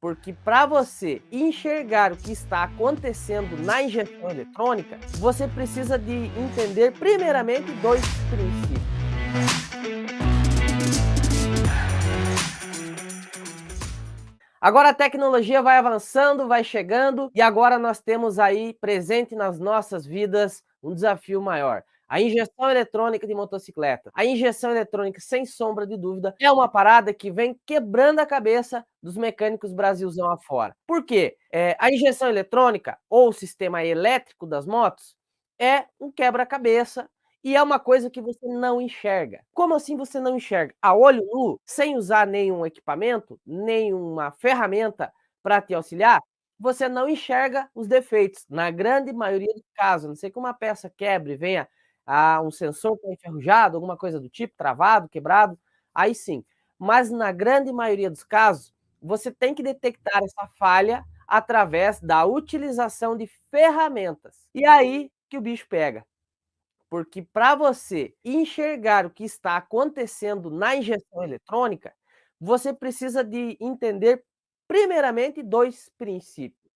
Porque para você enxergar o que está acontecendo na injeção eletrônica, você precisa de entender primeiramente dois princípios. Agora a tecnologia vai avançando, vai chegando e agora nós temos aí presente nas nossas vidas um desafio maior. A injeção eletrônica de motocicleta. A injeção eletrônica, sem sombra de dúvida, é uma parada que vem quebrando a cabeça dos mecânicos Brasilzão afora. Por quê? A injeção eletrônica, ou o sistema elétrico das motos, é um quebra-cabeça e é uma coisa que você não enxerga. Como assim você não enxerga? A olho nu, sem usar nenhum equipamento, nenhuma ferramenta para te auxiliar, você não enxerga os defeitos, na grande maioria dos casos, a não ser que uma peça quebre, venha um sensor que é enferrujado, alguma coisa do tipo, travado, quebrado, aí sim. Mas na grande maioria dos casos, você tem que detectar essa falha através da utilização de ferramentas. E aí que o bicho pega. Porque para você enxergar o que está acontecendo na injeção eletrônica, você precisa de entender primeiramente dois princípios.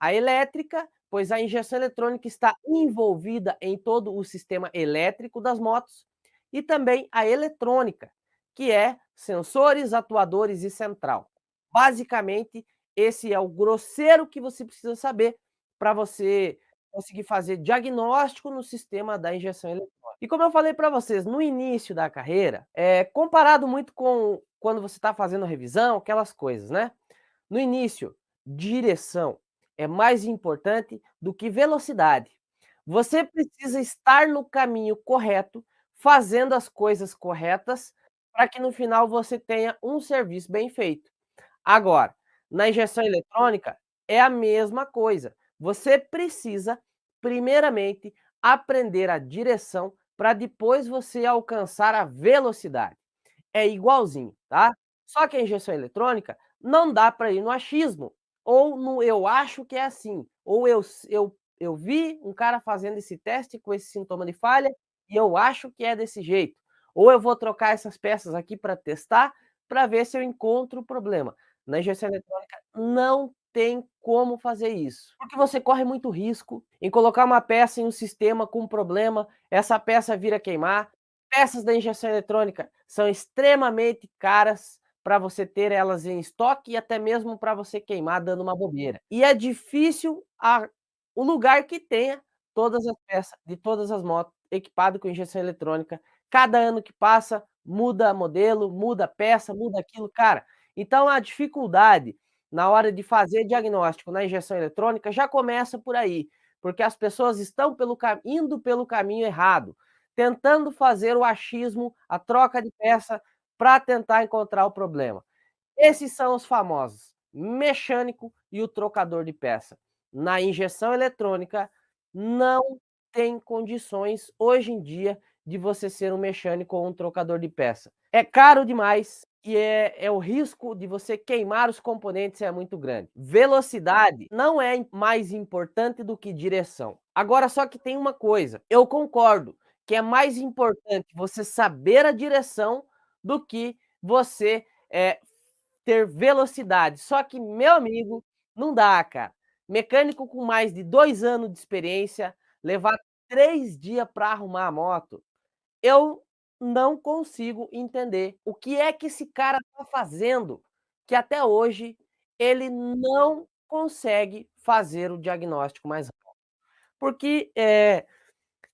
A elétrica, pois a injeção eletrônica está envolvida em todo o sistema elétrico das motos, e também a eletrônica, que é sensores, atuadores e central. Basicamente, esse é o grosseiro que você precisa saber para você conseguir fazer diagnóstico no sistema da injeção eletrônica. E como eu falei para vocês, no início da carreira, comparado muito com quando você está fazendo revisão, aquelas coisas, né? No início, direção é mais importante do que velocidade. Você precisa estar no caminho correto, fazendo as coisas corretas, para que no final você tenha um serviço bem feito. Agora, na injeção eletrônica é a mesma coisa. Você precisa, primeiramente, aprender a direção para depois você alcançar a velocidade. É igualzinho, tá? Só que a injeção eletrônica não dá para ir no achismo, ou no "eu acho que é assim", ou "eu vi um cara fazendo esse teste com esse sintoma de falha e eu acho que é desse jeito", ou "eu vou trocar essas peças aqui para testar, para ver se eu encontro o problema". Na injeção eletrônica não tem como fazer isso, porque você corre muito risco em colocar uma peça em um sistema com problema, essa peça vir a queimar. Peças da injeção eletrônica são extremamente caras para você ter elas em estoque e até mesmo para você queimar dando uma bobeira. E é difícil o lugar que tenha todas as peças de todas as motos equipado com injeção eletrônica. Cada ano que passa, muda modelo, muda peça, muda aquilo, cara. Então a dificuldade na hora de fazer diagnóstico na injeção eletrônica já começa por aí, porque as pessoas estão indo pelo caminho errado, tentando fazer o achismo, a troca de peça para tentar encontrar o problema. Esses são os famosos mecânico e o trocador de peça. Na injeção eletrônica, não tem condições hoje em dia de você ser um mecânico ou um trocador de peça. É caro demais e o risco de você queimar os componentes é muito grande. Velocidade não é mais importante do que direção. Agora só que tem uma coisa, eu concordo que é mais importante você saber a direção do que você, ter velocidade. Só que, meu amigo, não dá, cara. Mecânico com mais de 2 anos de experiência, levar 3 dias para arrumar a moto, eu não consigo entender o que é que esse cara tá fazendo, que até hoje ele não consegue fazer o diagnóstico mais rápido. Porque,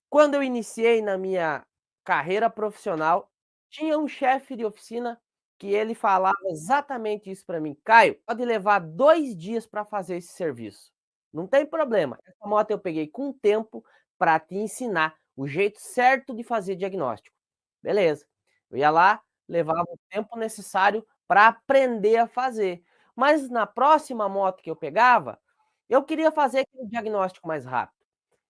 quando eu iniciei na minha carreira profissional, tinha um chefe de oficina que ele falava exatamente isso para mim: "Caio, pode levar 2 dias para fazer esse serviço, não tem problema, essa moto eu peguei com tempo para te ensinar o jeito certo de fazer diagnóstico". Beleza, eu ia lá, levava o tempo necessário para aprender a fazer, mas na próxima moto que eu pegava, eu queria fazer aquele diagnóstico mais rápido.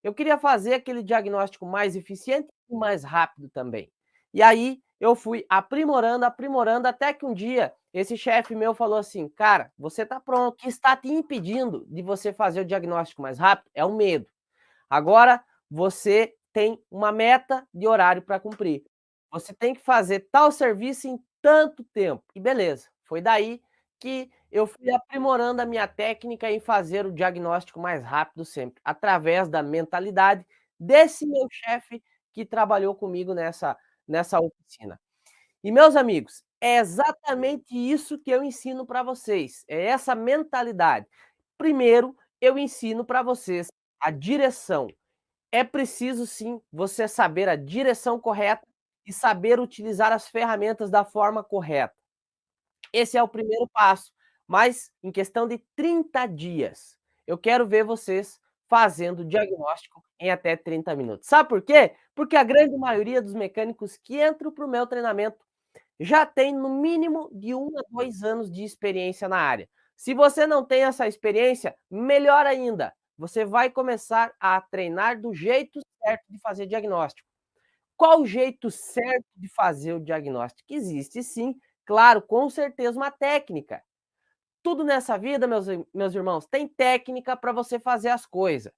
Eu queria fazer aquele diagnóstico mais eficiente e mais rápido também. E aí eu fui aprimorando, aprimorando, até que um dia esse chefe meu falou assim: "Cara, você está pronto. O que está te impedindo de você fazer o diagnóstico mais rápido é o medo. Agora você tem uma meta de horário para cumprir. Você tem que fazer tal serviço em tanto tempo". E beleza, foi daí que eu fui aprimorando a minha técnica em fazer o diagnóstico mais rápido sempre, através da mentalidade desse meu chefe que trabalhou comigo nessa oficina. E meus amigos, é exatamente isso que eu ensino para vocês, é essa mentalidade. Primeiro, eu ensino para vocês a direção. É preciso sim, você saber a direção correta e saber utilizar as ferramentas da forma correta. Esse é o primeiro passo, mas em questão de 30 dias, eu quero ver vocês fazendo o diagnóstico em até 30 minutos. Sabe por quê? Porque a grande maioria dos mecânicos que entram para o meu treinamento já tem no mínimo de 1 a 2 anos de experiência na área. Se você não tem essa experiência, melhor ainda, você vai começar a treinar do jeito certo de fazer diagnóstico. Qual o jeito certo de fazer o diagnóstico? Existe sim, claro, com certeza uma técnica. Tudo nessa vida, meus irmãos, tem técnica para você fazer as coisas.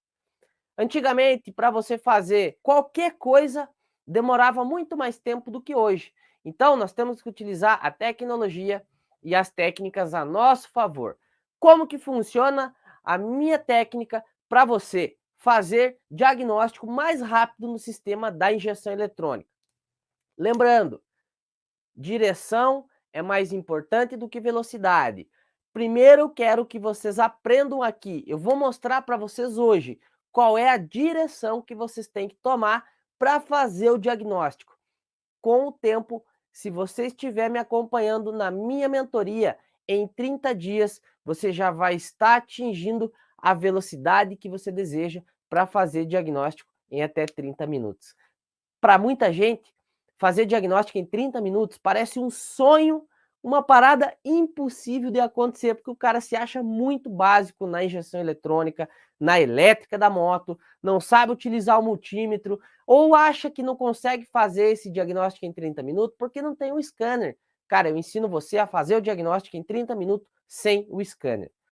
Antigamente, para você fazer qualquer coisa, demorava muito mais tempo do que hoje. Então, nós temos que utilizar a tecnologia e as técnicas a nosso favor. Como que funciona a minha técnica para você fazer diagnóstico mais rápido no sistema da injeção eletrônica? Lembrando, direção é mais importante do que velocidade. Primeiro eu quero que vocês aprendam aqui, eu vou mostrar para vocês hoje qual é a direção que vocês têm que tomar para fazer o diagnóstico. Com o tempo, se você estiver me acompanhando na minha mentoria, em 30 dias você já vai estar atingindo a velocidade que você deseja para fazer diagnóstico em até 30 minutos. Para muita gente, fazer diagnóstico em 30 minutos parece um sonho, uma parada impossível de acontecer, porque o cara se acha muito básico na injeção eletrônica, na elétrica da moto, não sabe utilizar o multímetro, ou acha que não consegue fazer esse diagnóstico em 30 minutos porque não tem um scanner. Cara, eu ensino você a fazer o diagnóstico em 30 minutos sem o scanner.